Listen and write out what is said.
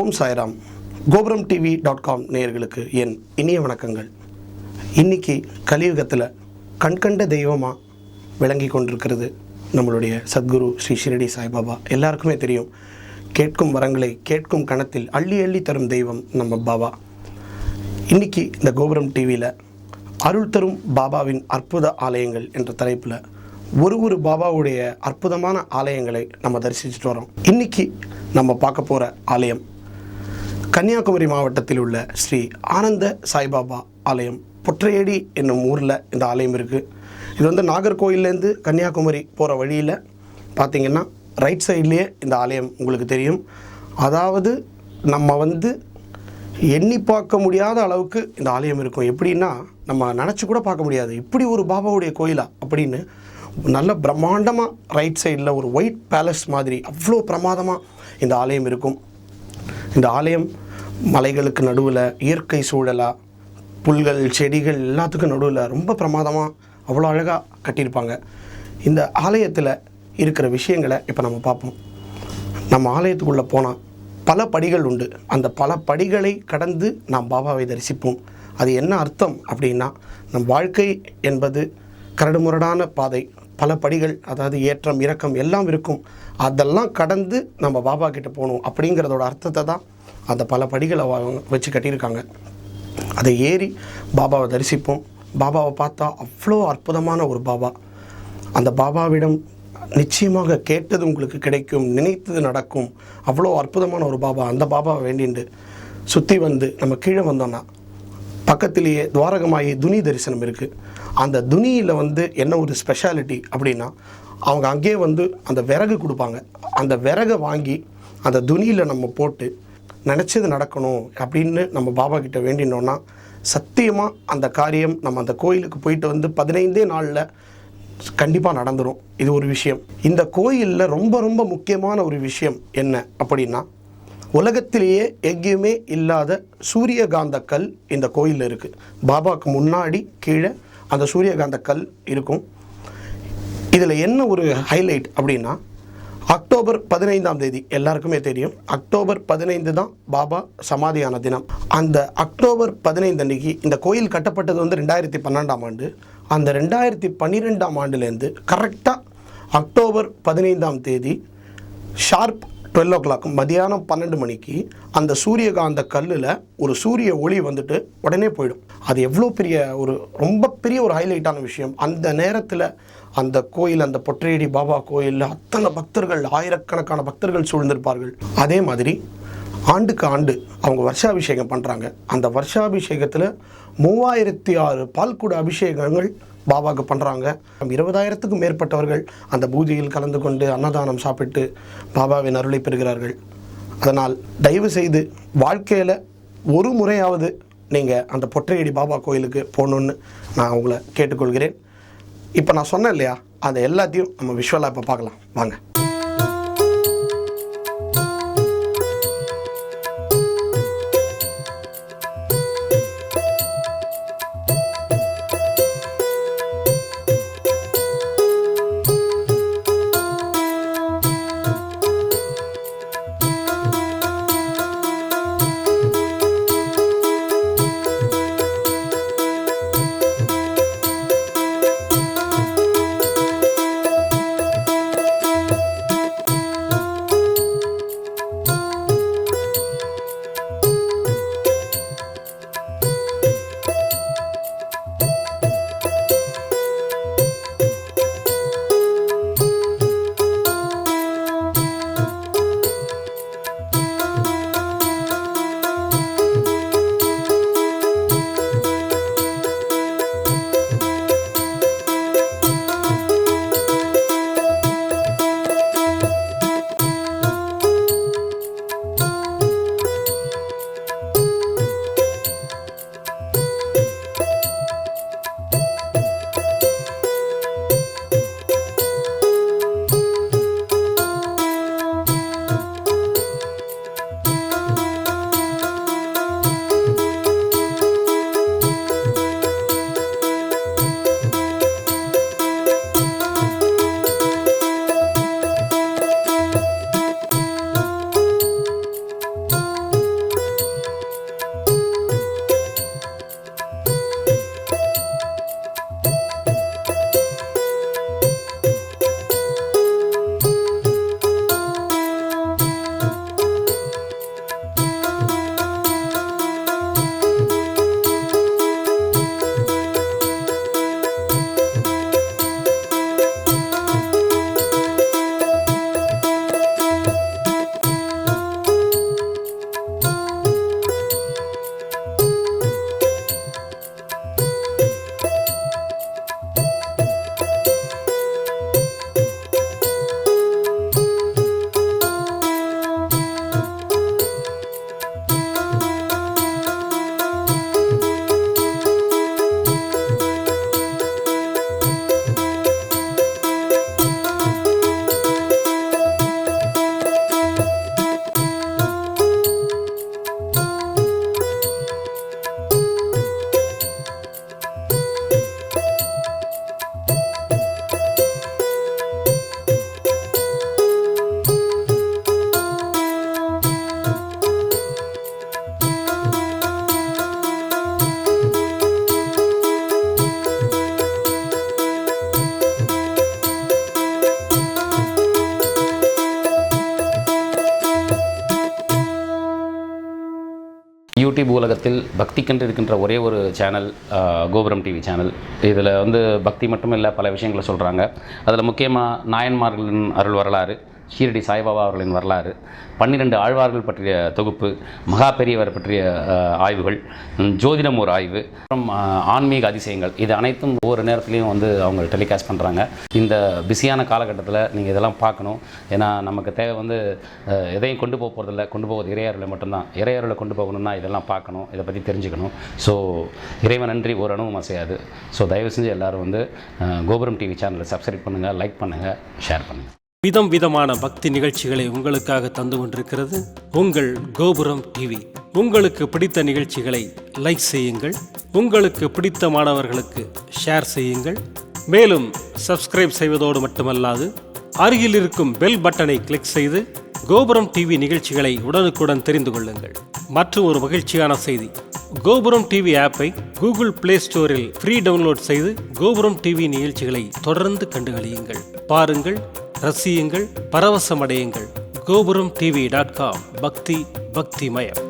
ஓம் Sairam. gopuramtv.com நேயர்களுக்கு என் இனிய வணக்கங்கள். இன்னைக்கு கலியுகத்தில் கண்கண்ட தெய்வமாக விளங்கி கொண்டிருக்கிறது நம்மளுடைய சத்குரு ஸ்ரீ ஷிரடி சாய்பாபா. எல்லாருக்குமே தெரியும், கேட்கும் வரங்களை கேட்கும் கணத்தில் அள்ளி அள்ளி தரும் தெய்வம் நம்ம பாபா. இன்னைக்கு இந்த கோபுரம் டிவியில் அருள் தரும் பாபாவின் அற்புத ஆலயங்கள் என்ற தலைப்பில் ஒரு பாபாவுடைய அற்புதமான ஆலயங்களை நம்ம தரிசிச்சுட்டு வரோம். இன்னைக்கு நம்ம பார்க்க போகிற ஆலயம் கன்னியாகுமரி மாவட்டத்தில் உள்ள ஸ்ரீ ஆனந்த சாய்பாபா ஆலயம். பொற்றையடி என்னும் ஊரில் இந்த ஆலயம் இருக்குது. இது நாகர்கோயிலேருந்து கன்னியாகுமரி போகிற வழியில் பார்த்திங்கன்னா ரைட் சைட்லேயே இந்த ஆலயம் உங்களுக்கு தெரியும். அதாவது நம்ம எண்ணி பார்க்க முடியாத அளவுக்கு இந்த ஆலயம் இருக்கும். எப்படின்னா நம்ம நினச்சி கூட பார்க்க முடியாது, இப்படி ஒரு பாபாவுடைய கோயிலா அப்படின்னு. நல்ல பிரம்மாண்டமாக ரைட் சைடில் ஒரு ஒயிட் பேலஸ் மாதிரி அவ்வளோ பிரமாதமாக இந்த ஆலயம் இருக்கும். இந்த ஆலயம் மலைகளுக்கு நடுவில் இயற்கை சூழலாக, புல்கள் செடிகள் எல்லாத்துக்கும் நடுவில் ரொம்ப பிரமாதமாக அவ்வளோ அழகாக கட்டியிருப்பாங்க. இந்த ஆலயத்தில் இருக்கிற விஷயங்களை இப்போ நம்ம பார்ப்போம். நம்ம ஆலயத்துக்குள்ளே போனால் பல படிகள் உண்டு. அந்த பல படிகளை கடந்து நாம் பாபாவை தரிசிப்போம். அது என்ன அர்த்தம் அப்படின்னா, நம் வாழ்க்கை என்பது கரடுமுரடான பாதை, பல படிகள், அதாவது ஏற்றம் இறக்கம் எல்லாம் இருக்கும். அதெல்லாம் கடந்து நம்ம பாபா கிட்ட போகணும் அப்படிங்கிறதோட அர்த்தத்தை தான் அந்த பல படிகளை வச்சு கட்டியிருக்காங்க. அதை ஏறி பாபாவை தரிசிப்போம். பாபாவை பார்த்தா அவ்வளோ அற்புதமான ஒரு பாபா. அந்த பாபாவிடம் நிச்சயமாக கேட்டது உங்களுக்கு கிடைக்கும், நினைத்தது நடக்கும். அவ்வளோ அற்புதமான ஒரு பாபா. அந்த பாபாவை வேண்டிண்டு சுற்றி நம்ம கீழே வந்தோன்னா பக்கத்திலேயே துவாரகமாயி துனி தரிசனம் இருக்குது. அந்த துனியில் என்ன ஒரு ஸ்பெஷாலிட்டி அப்படின்னா, அவங்க அங்கேயே அந்த விறகு கொடுப்பாங்க. அந்த விறகை வாங்கி அந்த துனியில் நம்ம போட்டு நினச்சது நடக்கணும் அப்படின்னு நம்ம பாபா கிட்ட வேண்டினோன்னா சத்தியமாக அந்த காரியம் நம்ம அந்த கோயிலுக்கு போயிட்டு 15 நாளில் கண்டிப்பாக நடந்துடும். இது ஒரு விஷயம். இந்த கோயிலில் ரொம்ப முக்கியமான ஒரு விஷயம் என்ன அப்படின்னா, உலகத்திலேயே எங்கேயுமே இல்லாத சூரியகாந்த கல் இந்த கோயிலில் இருக்குது. பாபாவுக்கு முன்னாடி கீழே அந்த சூரியகாந்த கல் இருக்கும். இதில் என்ன ஒரு ஹைலைட் அப்படின்னா, அக்டோபர் 15ஆம் தேதி எல்லாருக்குமே தெரியும், அக்டோபர் 15 தான் பாபா சமாதியான தினம். அந்த அக்டோபர் 15 அன்னைக்கு இந்த கோயில் கட்டப்பட்டது 2012ஆம் ஆண்டு. அந்த 2012ஆம் ஆண்டுலேருந்து கரெக்டாக அக்டோபர் 15ஆம் தேதி ஷார்ப் 12 o'clock மதியானம் 12 மணிக்கு அந்த சூரியகாந்த கல்லில் ஒரு சூரிய ஒளி உடனே போயிடும். அது எவ்வளோ ரொம்ப பெரிய ஒரு ஹைலைட்டான விஷயம். அந்த நேரத்தில் அந்த கோயில், அந்த பொற்றையடி பாபா கோயிலில் அத்தனை பக்தர்கள், ஆயிரக்கணக்கான பக்தர்கள் சூழ்ந்திருப்பார்கள். அதே மாதிரி ஆண்டுக்கு ஆண்டு அவங்க வருஷாபிஷேகம் பண்ணுறாங்க. அந்த வருஷாபிஷேகத்தில் 3006 பால்குட அபிஷேகங்கள் பாபாவுக்கு பண்ணுறாங்க. 20,000க்கும் மேற்பட்டவர்கள் அந்த பூஜையில் கலந்து கொண்டு அன்னதானம் சாப்பிட்டு பாபாவின் அருளை பெறுகிறார்கள். அதனால் தயவு செய்து வாழ்க்கையில் ஒரு முறையாவது நீங்கள் அந்த பொற்றையடி பாபா கோயிலுக்கு போகணுன்னு நான் உங்களை கேட்டுக்கொள்கிறேன். இப்போ நான் சொன்னேன் இல்லையா, அதை எல்லாத்தையும் நம்ம விஷுவலாக இப்போ பார்க்கலாம் வாங்க. யூடியூப் உலகத்தில் பக்திக்கென்று இருக்கின்ற ஒரே ஒரு சேனல் கோபுரம் டிவி சேனல். இதில் பக்தி மட்டும் இல்லை, பல விஷயங்களை சொல்கிறாங்க. அதில் முக்கியமாக நாயன்மார்களின் அருள் வரலாறு, ஷீரடி சாய்பாபா அவர்களின் வரலாறு, 12 ஆழ்வார்கள் பற்றிய தொகுப்பு, மகா பெரியவர் பற்றிய ஆய்வுகள், ஜோதிடம் ஒரு ஆய்வு, அப்புறம் ஆன்மீக அதிசயங்கள், இது அனைத்தும் ஒவ்வொரு நேரத்துலையும் அவங்க டெலிகாஸ்ட் பண்ணுறாங்க. இந்த பிஸியான காலகட்டத்தில் நீங்கள் இதெல்லாம் பார்க்கணும். ஏன்னா நமக்கு தேவை எதையும் கொண்டு போக போகிறதில்ல, கொண்டு போவது இறையருளை மட்டும்தான். இறையருளை கொண்டு போகணும்னா இதெல்லாம் பார்க்கணும், இதை பற்றி தெரிஞ்சுக்கணும். ஸோ இறைவன் நன்றி ஒரு அணுவும் அசையாது. ஸோ தயவு செஞ்சு எல்லோரும் கோபுரம் டிவி சேனலை சப்ஸ்கிரைப் பண்ணுங்கள், லைக் பண்ணுங்கள், ஷேர் பண்ணுங்கள். விதம் விதமான பக்தி நிகழ்ச்சிகளை உங்களுக்காக தந்து கொண்டிருக்கிறது உங்கள் கோபுரம் டிவி. உங்களுக்கு பிடித்த நிகழ்ச்சிகளை லைக் செய்யுங்கள், உங்களுக்கு பிடித்த மாணவர்களுக்கு ஷேர் செய்யுங்கள். மேலும் சப்ஸ்கிரைப் செய்வதோடு மட்டுமல்லாது அருகில் இருக்கும் பெல் பட்டனை கிளிக் செய்து கோபுரம் டிவி நிகழ்ச்சிகளை உடனுக்குடன் தெரிந்து கொள்ளுங்கள். மற்றும் ஒரு மகிழ்ச்சியான செய்தி, கோபுரம் டிவி ஆப்பை கூகுள் பிளே ஸ்டோரில் ஃப்ரீ டவுன்லோட் செய்து கோபுரம் டிவி நிகழ்ச்சிகளை தொடர்ந்து கண்டுகளியுங்கள், பாருங்கள், ரசியுங்கள், பரவசமடையுங்கள். கோபுரம் டிவி.com பக்திமயம்.